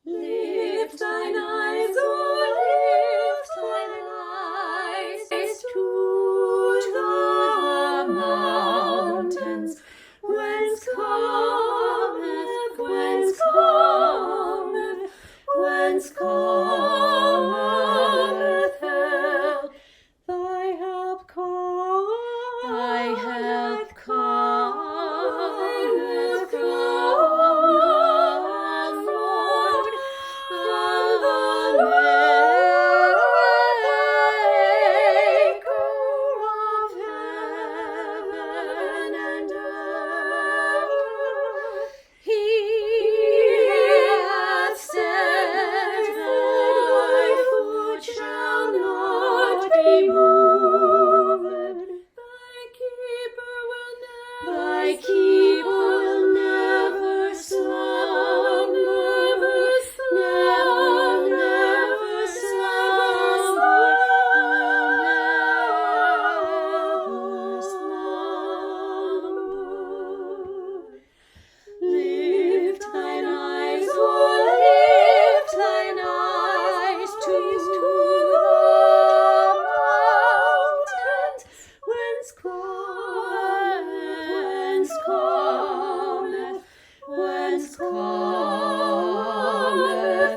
Lift thine eyes, oh, lift thine eyes to the mountains, whence cometh, whence cometh, whence cometh help. Thy help cometh, thy help cometh from Lord, from the Maker of heaven and earth. He hath said, thy foot shall not be moved. Thy keeper will never slumber, never slumber, never slumber. Lift thine eyes, oh, lift thine eyes to the mountains, whence cometh, whence cometh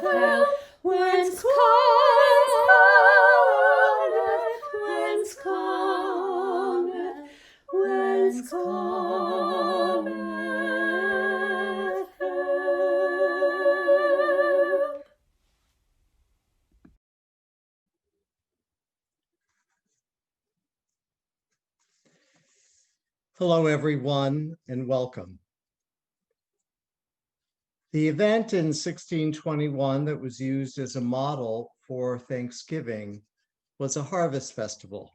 help, whence cometh, whence cometh, whence cometh help. Hello, everyone, and welcome. The event in 1621 that was used as a model for Thanksgiving was a harvest festival.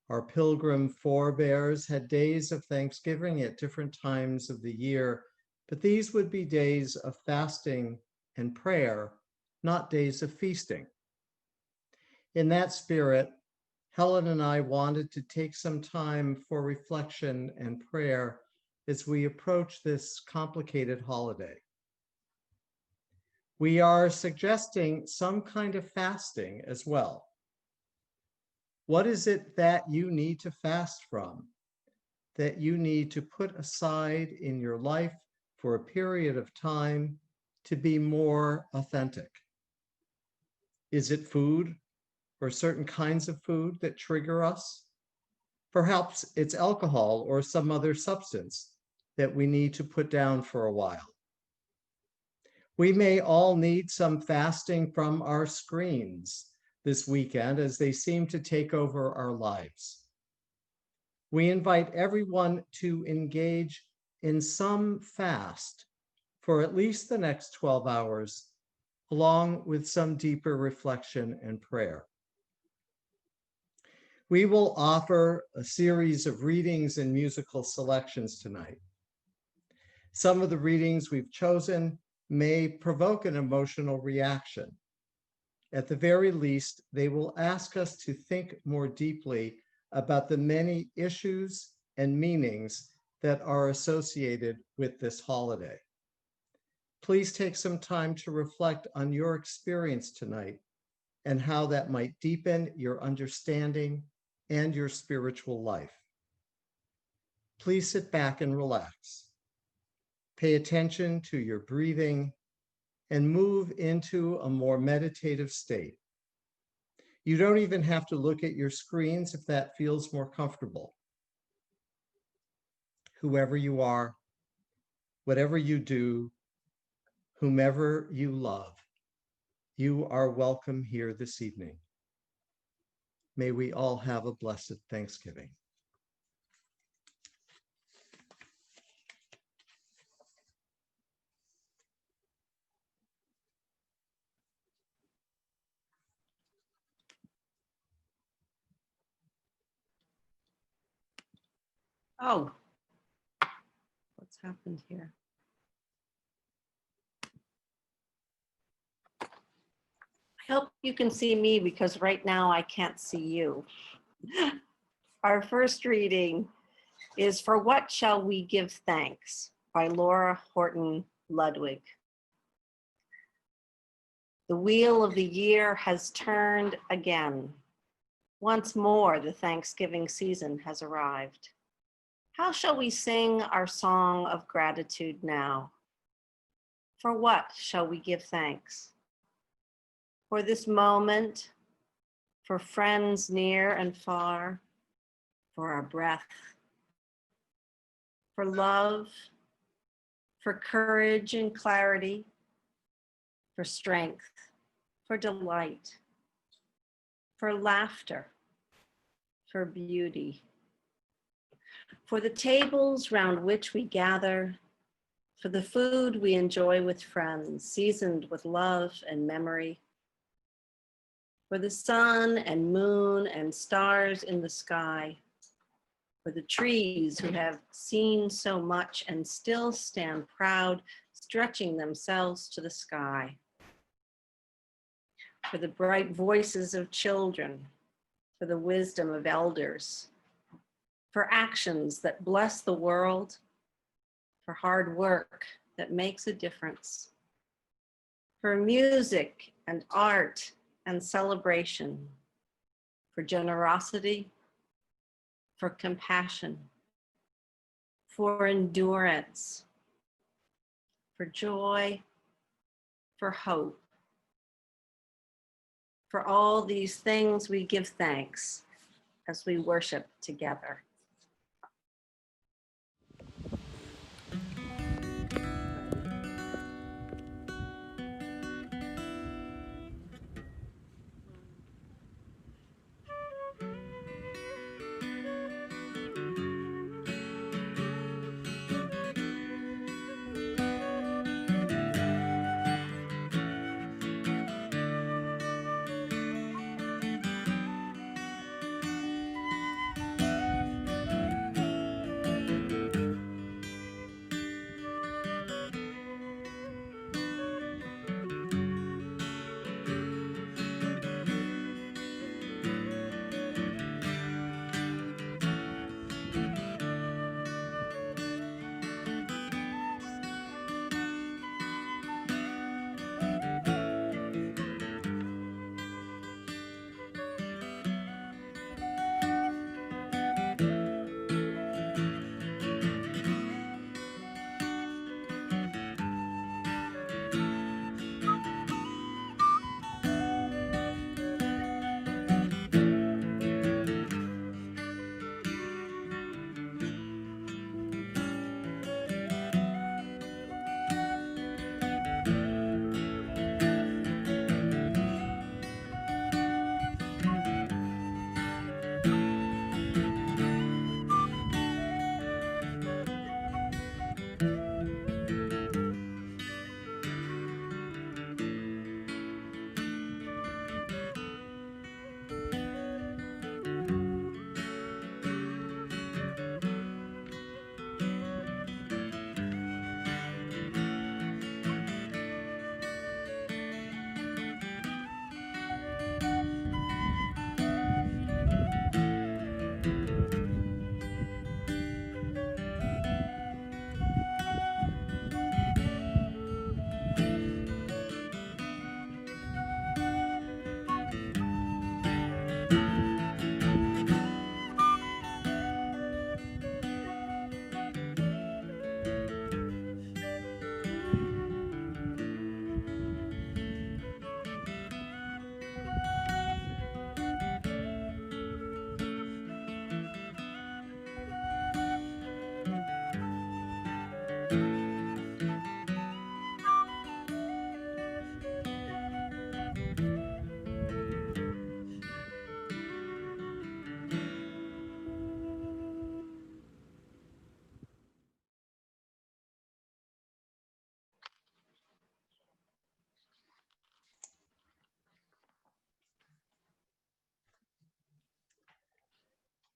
Our Pilgrim forebears had days of Thanksgiving at different times of the year, but these would be days of fasting and prayer, not days of feasting. In that spirit, Helen and I wanted to take some time for reflection and prayer as we approach this complicated holiday. We are suggesting some kind of fasting as well. What is it that you need to fast from, that you need to put aside in your life for a period of time to be more authentic? Is it food or certain kinds of food that trigger us? Perhaps it's alcohol or some other substance that we need to put down for a while. We may all need some fasting from our screens this weekend as they seem to take over our lives. We invite everyone to engage in some fast for at least the next 12 hours, along with some deeper reflection and prayer. We will offer a series of readings and musical selections tonight. Some of the readings we've chosen may provoke an emotional reaction. At the very least, they will ask us to think more deeply about the many issues and meanings that are associated with this holiday. Please take some time to reflect on your experience tonight and how that might deepen your understanding and your spiritual life. Please sit back and relax. Pay attention to your breathing and move into a more meditative state. You don't even have to look at your screens if that feels more comfortable. Whoever you are, whatever you do, whomever you love, you are welcome here this evening. May we all have a blessed Thanksgiving. Oh, what's happened here? I hope you can see me because right now I can't see you. Our first reading is For What Shall We Give Thanks by Laura Horton-Ludwig. The wheel of the year has turned again. Once more, the Thanksgiving season has arrived. How shall we sing our song of gratitude now? For what shall we give thanks? For this moment, for friends near and far, for our breath, for love, for courage and clarity, for strength, for delight, for laughter, for beauty, for the tables round which we gather, for the food we enjoy with friends, seasoned with love and memory, for the sun and moon and stars in the sky, for the trees who have seen so much and still stand proud, stretching themselves to the sky, for the bright voices of children, for the wisdom of elders, for actions that bless the world, for hard work that makes a difference, for music and art and celebration, for generosity, for compassion, for endurance, for joy, for hope. For all these things we give thanks as we worship together.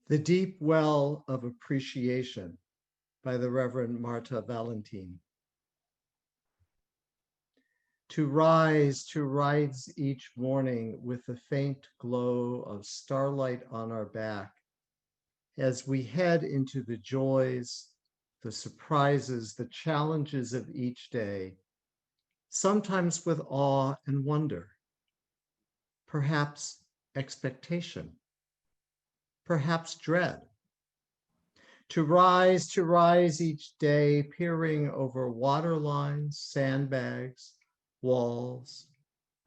The Deep Well of Appreciation by the Reverend Marta Valentin. To rise each morning with the faint glow of starlight on our back as we head into the joys, the surprises, the challenges of each day, sometimes with awe and wonder, perhaps expectation, perhaps dread. To rise each day, peering over water lines, sandbags, walls,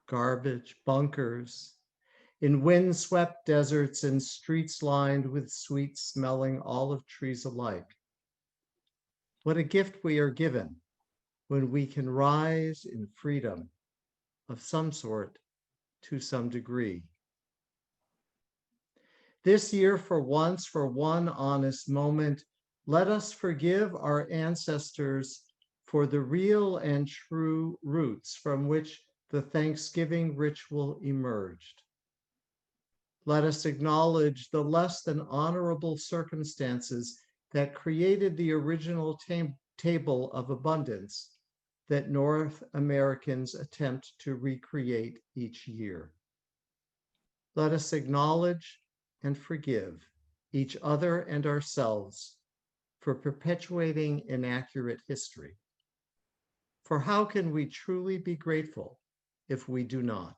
garbage, bunkers, in windswept deserts and streets lined with sweet-smelling olive trees alike. What a gift we are given when we can rise in freedom of some sort to some degree. This year, for once, for one honest moment, let us forgive our ancestors for the real and true roots from which the Thanksgiving ritual emerged. Let us acknowledge the less than honorable circumstances that created the original table of abundance that North Americans attempt to recreate each year. Let us acknowledge and forgive each other and ourselves for perpetuating inaccurate history. For how can we truly be grateful if we do not?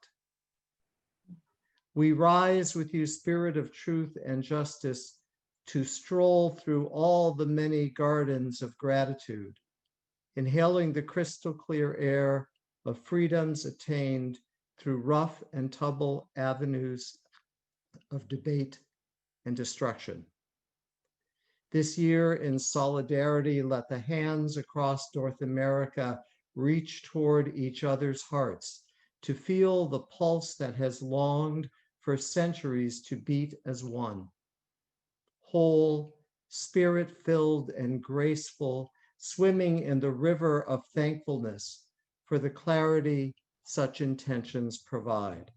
We rise with you, Spirit of truth and justice, to stroll through all the many gardens of gratitude, inhaling the crystal clear air of freedoms attained through rough and tumble avenues of debate and destruction. This year, in solidarity, let the hands across North America reach toward each other's hearts to feel the pulse that has longed for centuries to beat as one. Whole, spirit-filled and graceful, swimming in the river of thankfulness for the clarity such intentions provide.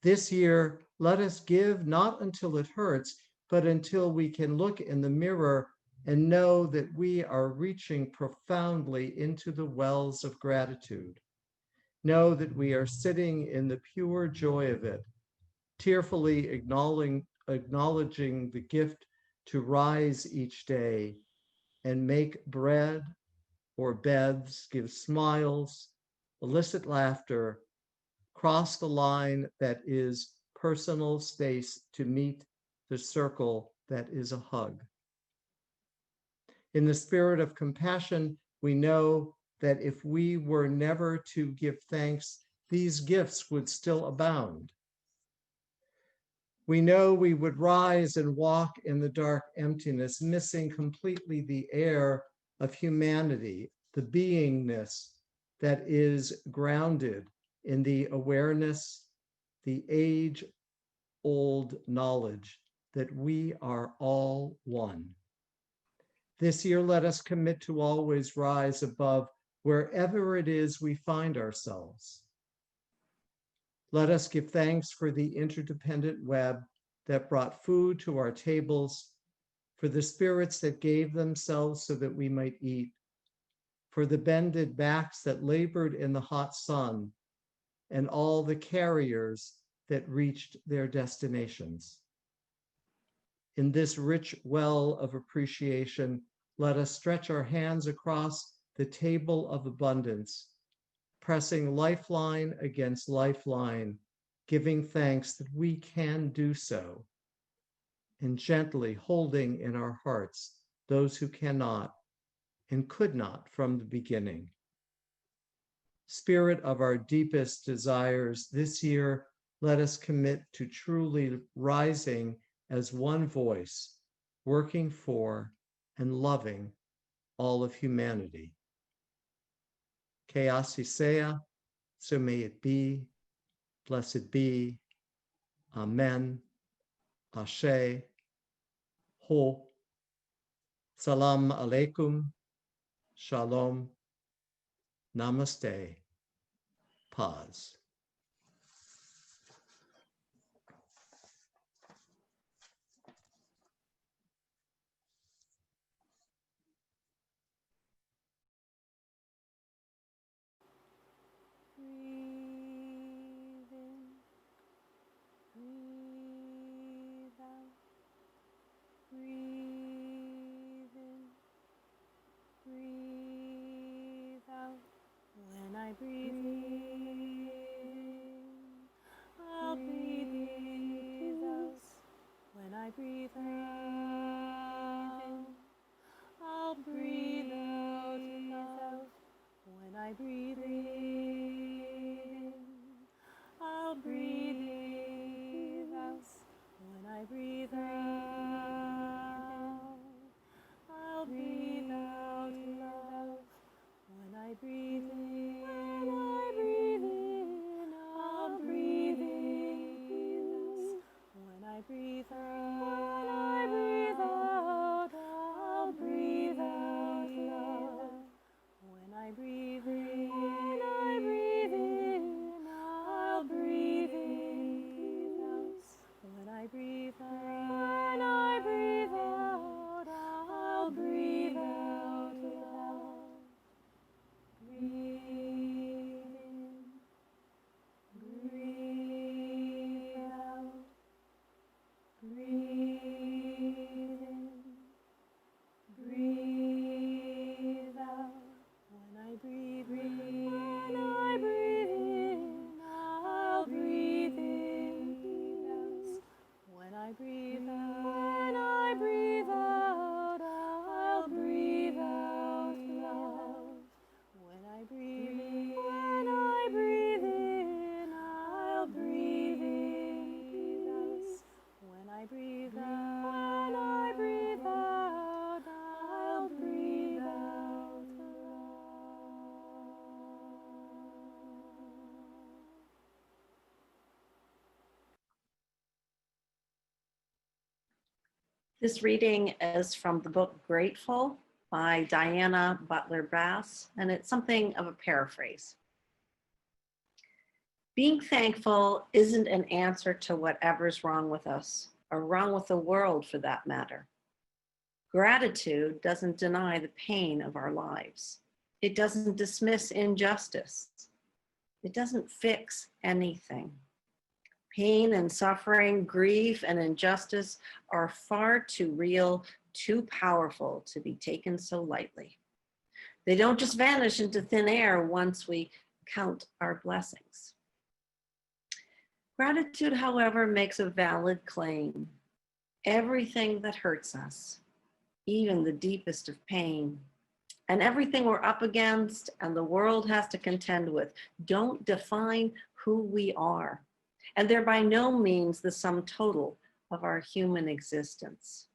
This year, let us give not until it hurts, but until we can look in the mirror and know that we are reaching profoundly into the wells of gratitude. Know that we are sitting in the pure joy of it, tearfully acknowledging the gift to rise each day and make bread or beds, give smiles, elicit laughter, cross the line that is personal space to meet the circle that is a hug. In the spirit of compassion, we know that if we were never to give thanks, these gifts would still abound. We know we would rise and walk in the dark emptiness, missing completely the air of humanity, the beingness that is grounded in the awareness, the age-old knowledge that we are all one. This year, let us commit to always rise above wherever it is we find ourselves. Let us give thanks for the interdependent web that brought food to our tables, for the spirits that gave themselves so that we might eat, for the bended backs that labored in the hot sun, and all the carriers that reached their destinations. In this rich well of appreciation, let us stretch our hands across the table of abundance, pressing lifeline against lifeline, giving thanks that we can do so, and gently holding in our hearts those who cannot and could not from the beginning. Spirit of our deepest desires, this year, let us commit to truly rising as one voice, working for and loving all of humanity. Que así sea, so may it be, blessed be, Amen, Ashe, Ho, Salam Alaikum, Shalom, Namaste, pause. Breathe in, breathe out, breathe in, breathe out. When I breathe in, This reading is from the book Grateful by Diana Butler Bass, and it's something of a paraphrase. Being thankful isn't an answer to whatever's wrong with us, or wrong with the world for that matter. Gratitude doesn't deny the pain of our lives. It doesn't dismiss injustice. It doesn't fix anything. Pain and suffering, grief and injustice are far too real, too powerful to be taken so lightly. They don't just vanish into thin air once we count our blessings. Gratitude, however, makes a valid claim. Everything that hurts us, even the deepest of pain, and everything we're up against and the world has to contend with, don't define who we are. And they're by no means the sum total of our human existence.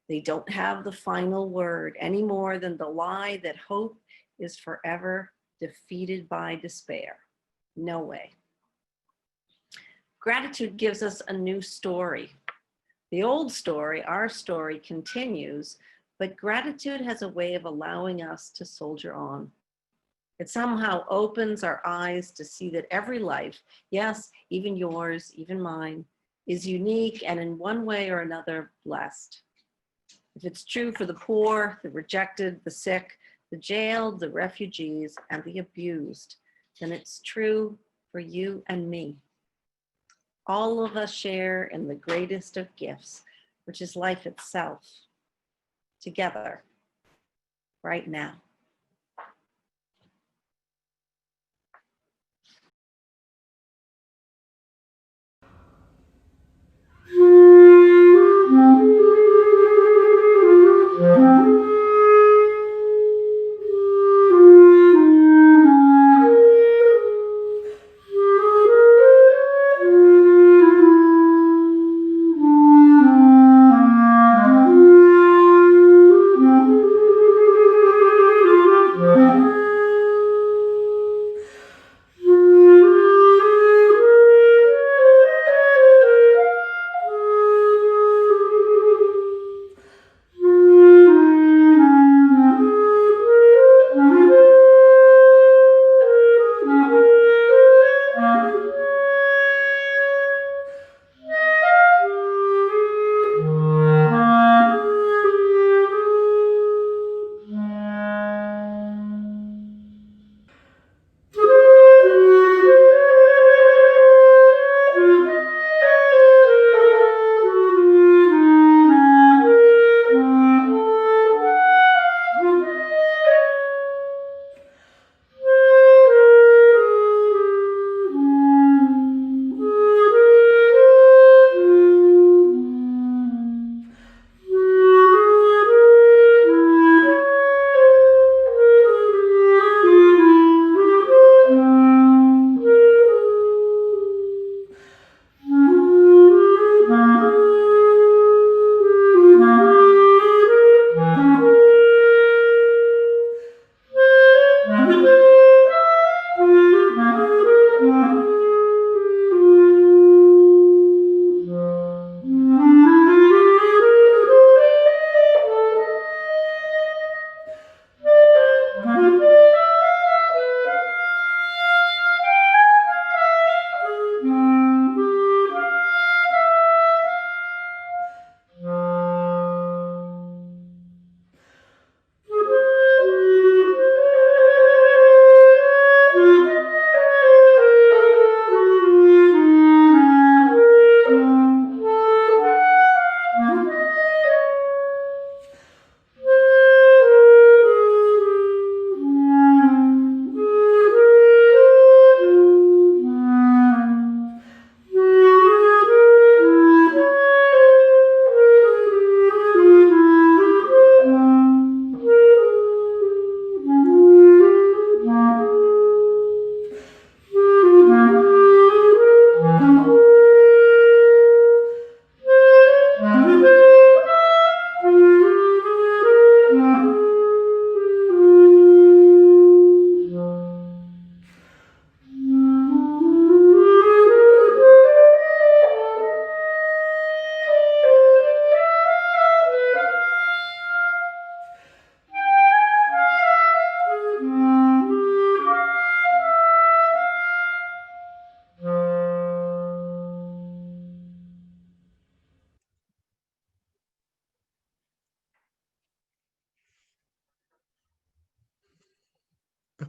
They don't have the final word any more than the lie that hope is forever defeated by despair. No way. Gratitude gives us a new story. The old story, our story, continues, but gratitude has a way of allowing us to soldier on. It somehow opens our eyes to see that every life, yes, even yours, even mine, is unique and in one way or another blessed. If it's true for the poor, the rejected, the sick, the jailed, the refugees, and the abused, then it's true for you and me. All of us share in the greatest of gifts, which is life itself, together, right now.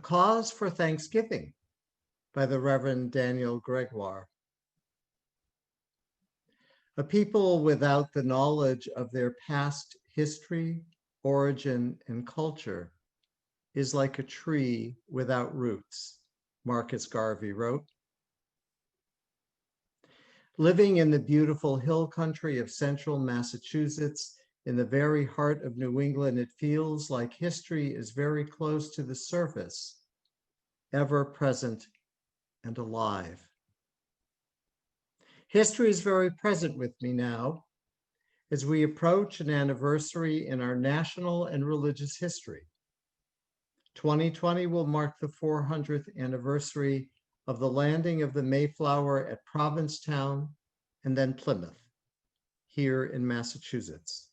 Cause for Thanksgiving by the Reverend Daniel Gregoire. A people without the knowledge of their past history, origin, and culture is like a tree without roots, Marcus Garvey wrote. Living in the beautiful hill country of central Massachusetts, in the very heart of New England, it feels like history is very close to the surface, ever present and alive. History is very present with me now as we approach an anniversary in our national and religious history. 2020 will mark the 400th anniversary of the landing of the Mayflower at Provincetown and then Plymouth, here in Massachusetts.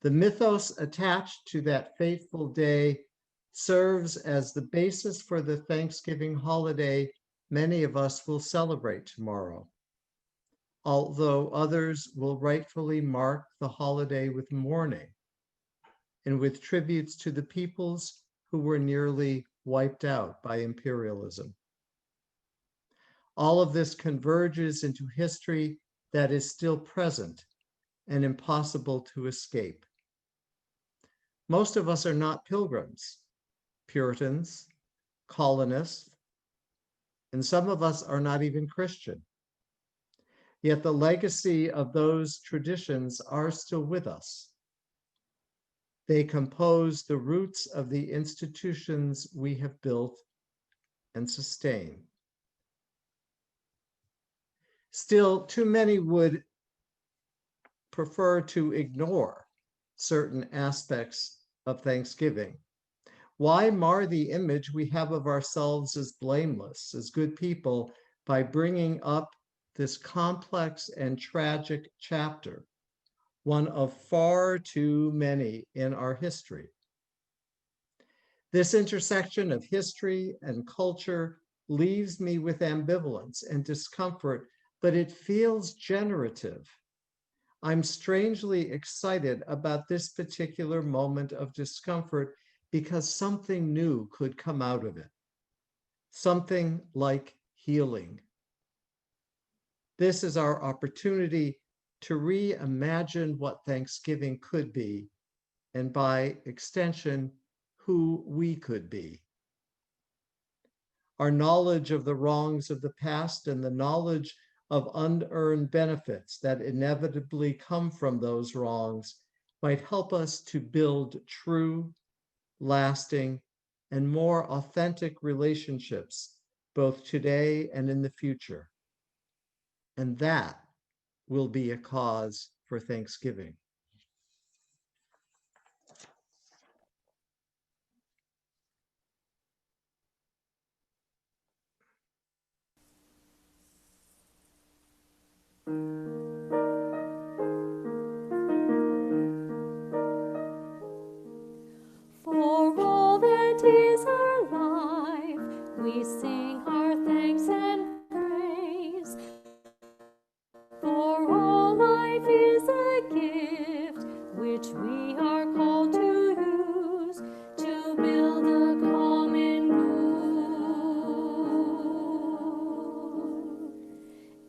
The mythos attached to that fateful day serves as the basis for the Thanksgiving holiday many of us will celebrate tomorrow, although others will rightfully mark the holiday with mourning and with tributes to the peoples who were nearly wiped out by imperialism. All of this converges into history that is still present and impossible to escape. Most of us are not pilgrims, Puritans, colonists, and some of us are not even Christian. Yet the legacy of those traditions are still with us. They compose the roots of the institutions we have built and sustain. Still, too many would prefer to ignore certain aspects of Thanksgiving. Why mar the image we have of ourselves as blameless, as good people, by bringing up this complex and tragic chapter, one of far too many in our history? This intersection of history and culture leaves me with ambivalence and discomfort, but it feels generative. I'm strangely excited about this particular moment of discomfort because something new could come out of it, something like healing. This is our opportunity to reimagine what Thanksgiving could be, and by extension, who we could be. Our knowledge of the wrongs of the past and the knowledge of unearned benefits that inevitably come from those wrongs might help us to build true, lasting, and more authentic relationships, both today and in the future. And that will be a cause for Thanksgiving. For all that is our life, we sing our thanks and praise. For all life is a gift which we are called to use to build a common good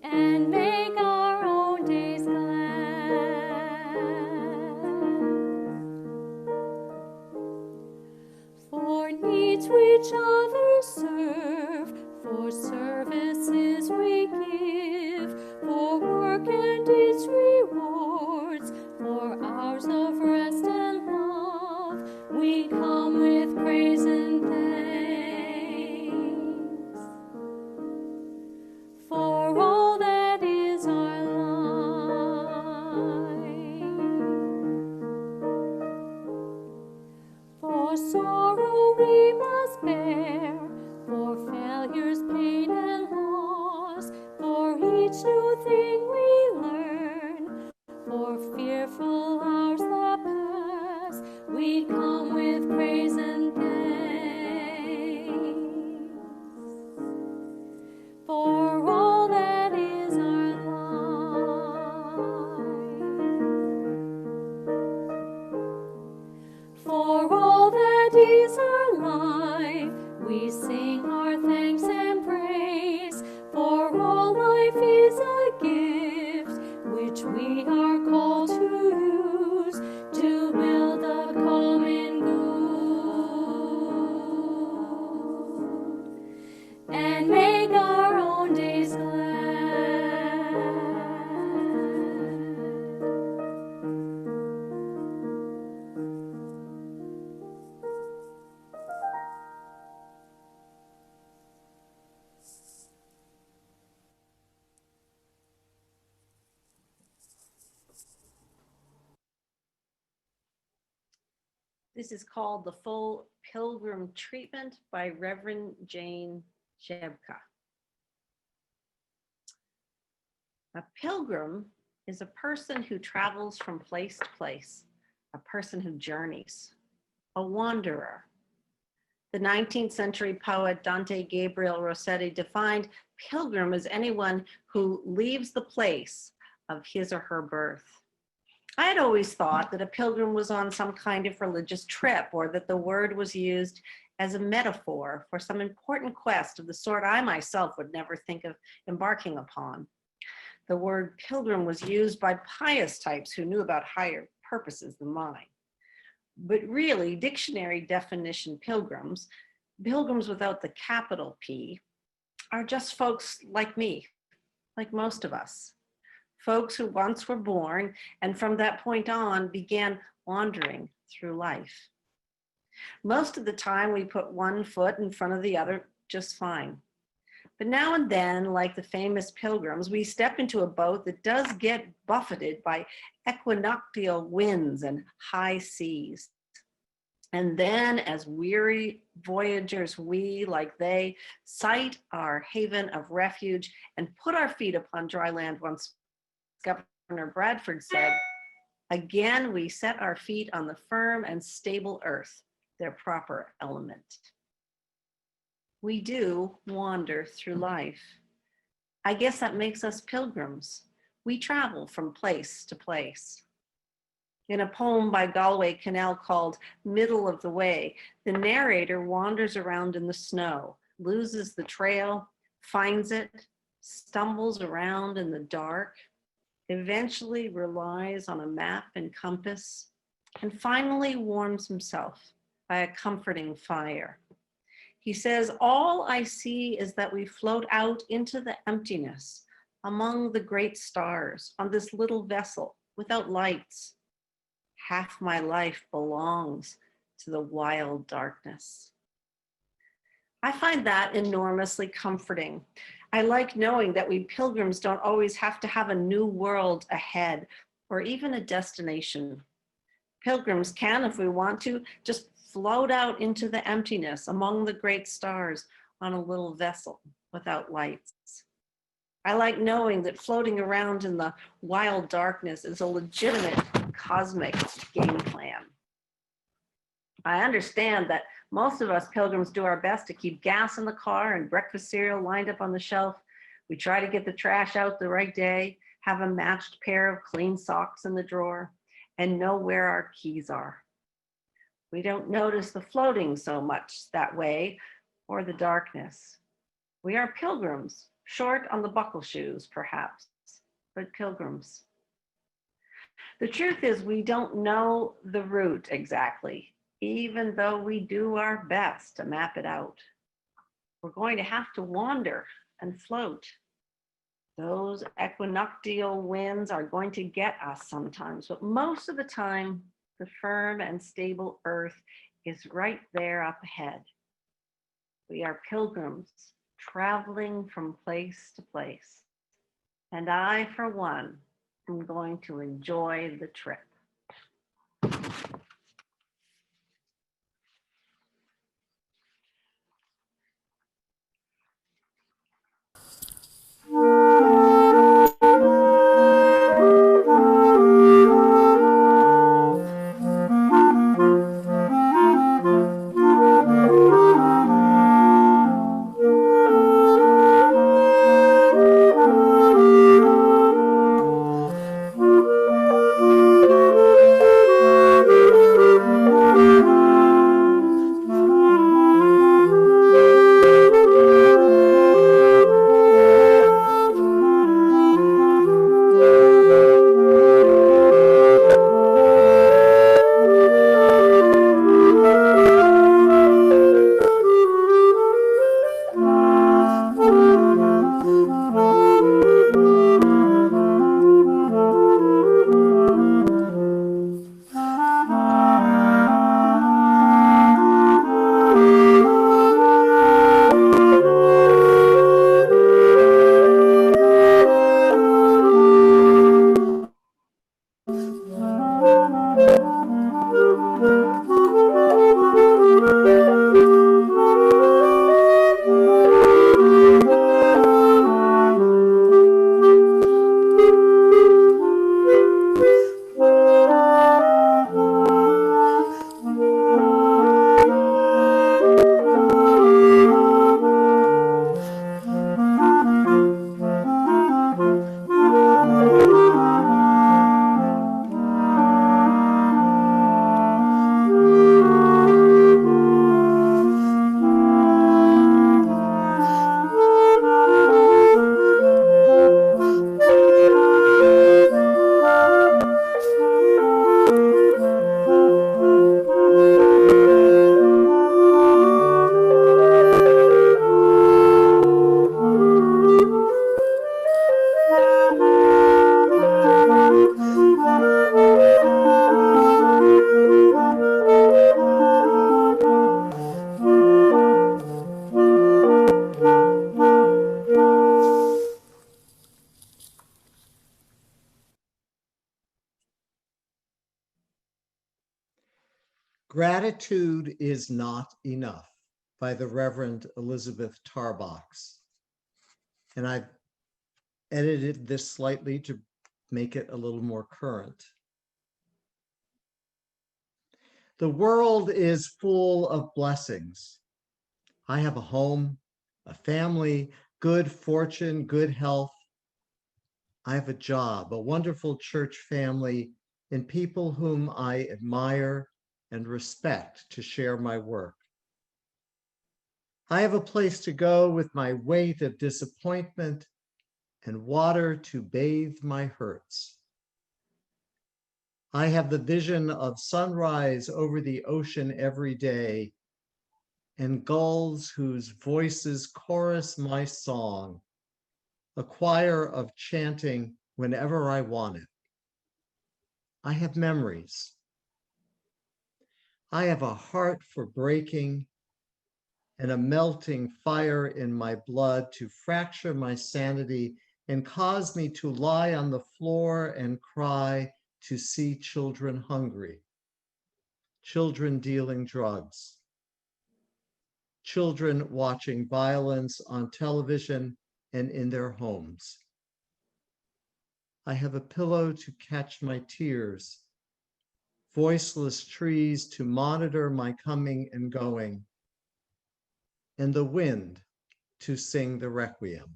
and make our own days glad. For needs which others serve, for services we give, for work and its rewards, for hours of rest and love, we come with praise and thanks. For all that is our life. For sorrow we must bear, for failures, pain, and loss, for each new thing we learn, for fearful hours that pass, we come with praise and thanks. For all that is our life. For all that is our life. our thanks and praise, for all life is a gift which we are called to use to build the common good and make our own days glad. This is called The Full Pilgrim Treatment by Reverend Jane Rzepka. A pilgrim is a person who travels from place to place, a person who journeys, a wanderer. The 19th century poet Dante Gabriel Rossetti defined pilgrim as anyone who leaves the place of his or her birth. I had always thought that a pilgrim was on some kind of religious trip, or that the word was used as a metaphor for some important quest of the sort I myself would never think of embarking upon. The word pilgrim was used by pious types who knew about higher purposes than mine. But really, dictionary definition pilgrims without the capital P, are just folks like me, like most of us. Folks who once were born and from that point on began wandering through life. Most of the time we put one foot in front of the other just fine. But now and then, like the famous pilgrims, we step into a boat that does get buffeted by equinoctial winds and high seas. And then, as weary voyagers, we, like they, sight our haven of refuge and put our feet upon dry land once. Governor Bradford said, again, we set our feet on the firm and stable earth, their proper element. We do wander through life. I guess that makes us pilgrims. We travel from place to place. In a poem by Galway Cannell called Middle of the Way, the narrator wanders around in the snow, loses the trail, finds it, stumbles around in the dark, eventually relies on a map and compass, and finally warms himself by a comforting fire. He says, all I see is that we float out into the emptiness among the great stars on this little vessel without lights. Half my life belongs to the wild darkness. I find that enormously comforting. I like knowing that we pilgrims don't always have to have a new world ahead or even a destination. Pilgrims can, if we want to, just float out into the emptiness among the great stars on a little vessel without lights. I like knowing that floating around in the wild darkness is a legitimate cosmic game plan. I understand that most of us pilgrims do our best to keep gas in the car and breakfast cereal lined up on the shelf. We try to get the trash out the right day, have a matched pair of clean socks in the drawer, and know where our keys are. We don't notice the floating so much that way, or the darkness. We are pilgrims, short on the buckle shoes, perhaps, but pilgrims. The truth is we don't know the route exactly, even though we do our best to map it out. We're going to have to wander and float. Those equinoctial winds are going to get us sometimes, but most of the time, the firm and stable earth is right there up ahead. We are pilgrims traveling from place to place. And I, for one, am going to enjoy the trip. Gratitude is Not Enough by the Reverend Elizabeth Tarbox. And I've edited this slightly to make it a little more current. The world is full of blessings. I have a home, a family, good fortune, good health. I have a job, a wonderful church family, and people whom I admire and respect to share my work. I have a place to go with my weight of disappointment and water to bathe my hurts. I have the vision of sunrise over the ocean every day and gulls whose voices chorus my song, a choir of chanting whenever I want it. I have memories. I have a heart for breaking and a melting fire in my blood to fracture my sanity and cause me to lie on the floor and cry to see children hungry, children dealing drugs, children watching violence on television and in their homes. I have a pillow to catch my tears, voiceless trees to monitor my coming and going, and the wind to sing the requiem.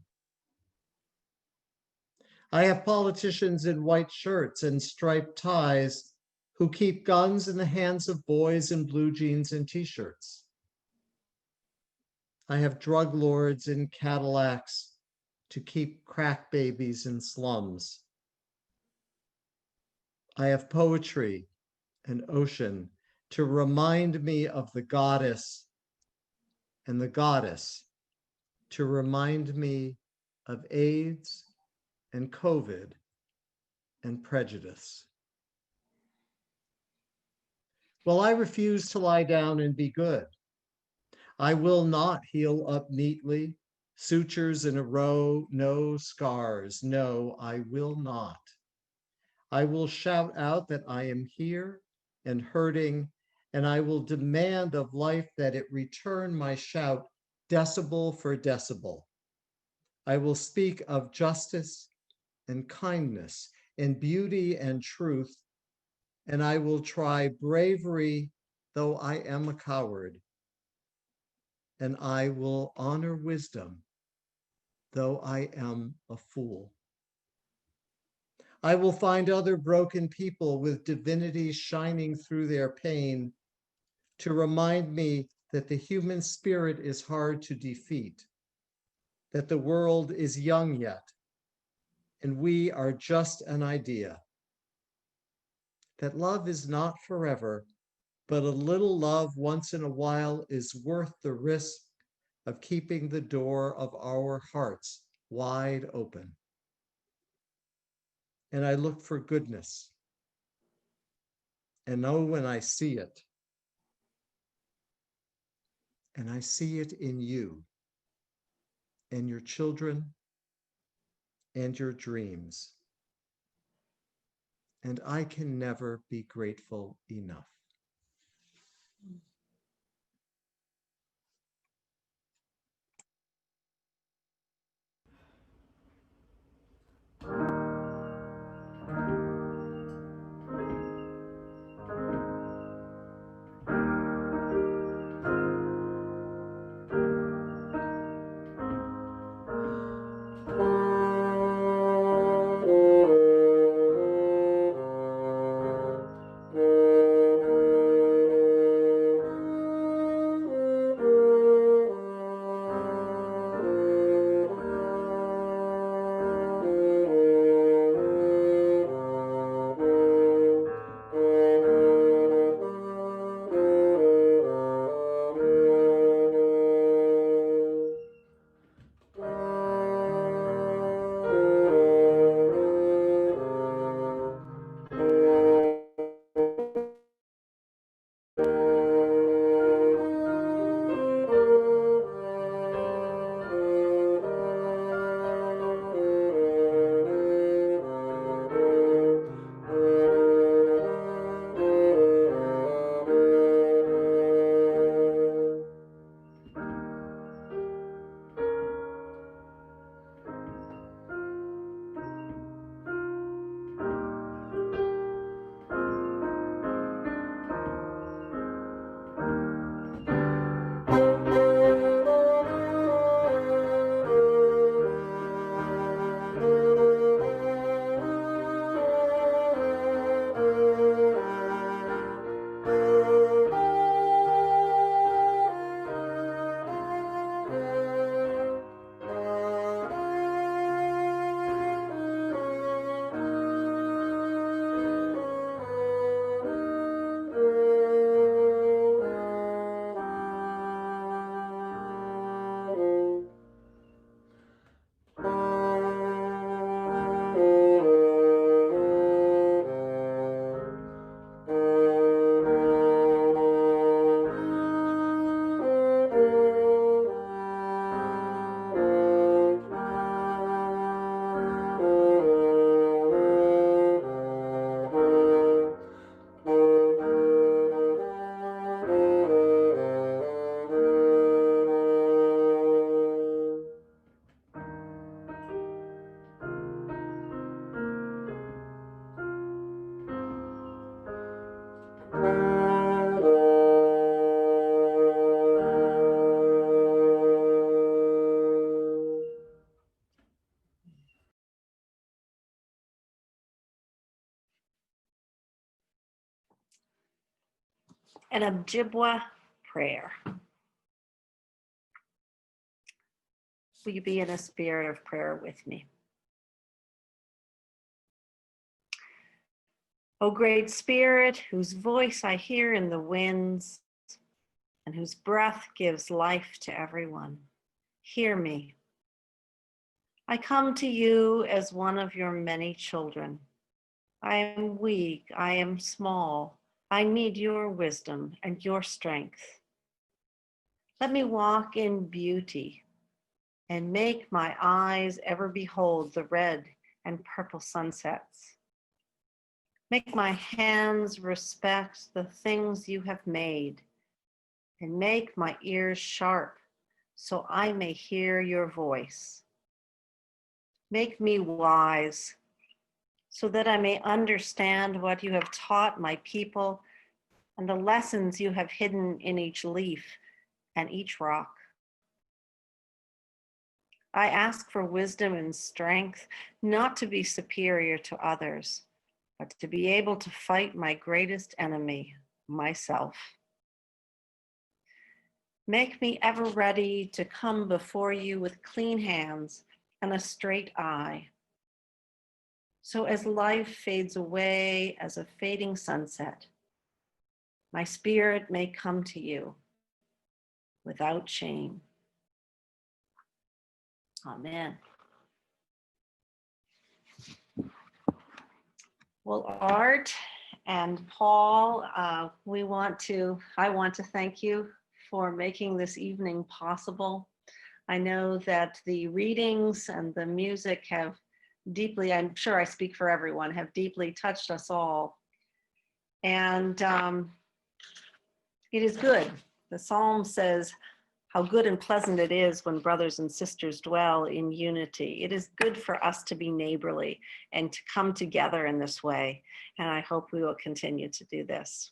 I have politicians in white shirts and striped ties who keep guns in the hands of boys in blue jeans and t-shirts. I have drug lords in Cadillacs to keep crack babies in slums. I have poetry and ocean to remind me of the goddess, and the goddess to remind me of AIDS and COVID and prejudice. Well, I refuse to lie down and be good. I will not heal up neatly, sutures in a row, no scars. No, I will not. I will shout out that I am here and hurting, and I will demand of life that it return my shout decibel for decibel. I will speak of justice and kindness and beauty and truth, and I will try bravery, though I am a coward. And I will honor wisdom, though I am a fool. I will find other broken people with divinity shining through their pain to remind me that the human spirit is hard to defeat, that the world is young yet, and we are just an idea, that love is not forever, but a little love once in a while is worth the risk of keeping the door of our hearts wide open. And I look for goodness and know when I see it. And I see it in you and your children and your dreams. And I can never be grateful enough. an Ojibwa Prayer. Will you be in a spirit of prayer with me? O great Spirit, whose voice I hear in the winds and whose breath gives life to everyone, hear me. I come to you as one of your many children. I am weak, I am small. I need your wisdom and your strength. Let me walk in beauty and make my eyes ever behold the red and purple sunsets. Make my hands respect the things you have made, and make my ears sharp so I may hear your voice. Make me wise so that I may understand what you have taught my people and the lessons you have hidden in each leaf and each rock. I ask for wisdom and strength, not to be superior to others, but to be able to fight my greatest enemy, myself. Make me ever ready to come before you with clean hands and a straight eye. So as life fades away as a fading sunset, my spirit may come to you without shame. Amen. Well, Art and Paul, I want to thank you for making this evening possible. I know that the readings and the music have deeply, I'm sure I speak for everyone, have deeply touched us all. And it is good. The Psalm says how good and pleasant it is when brothers and sisters dwell in unity. It is good for us to be neighborly and to come together in this way. And I hope we will continue to do this.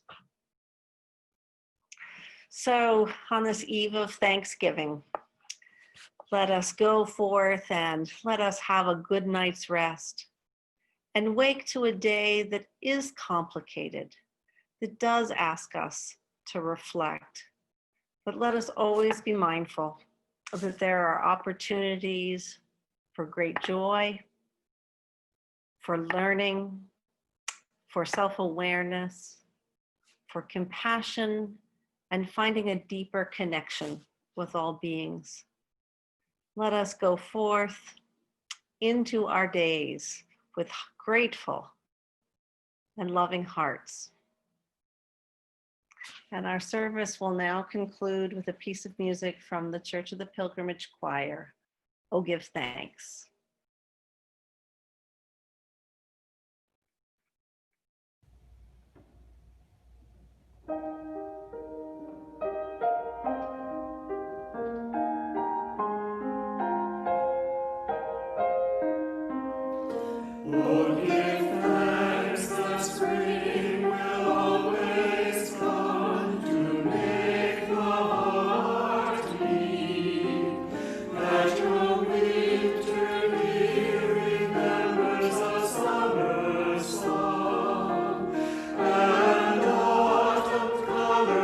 So on this eve of Thanksgiving, let us go forth and let us have a good night's rest and wake to a day that is complicated, that does ask us to reflect. But let us always be mindful that there are opportunities for great joy, for learning, for self-awareness, for compassion, and finding a deeper connection with all beings. Let us go forth into our days with grateful and loving hearts. And our service will now conclude with a piece of music from the Church of the Pilgrimage Choir, "Oh, Give Thanks." Oh, give thanks, the spring will always come to make the heart beat, that your winter here remembers a summer song, and autumn color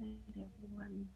Let everyone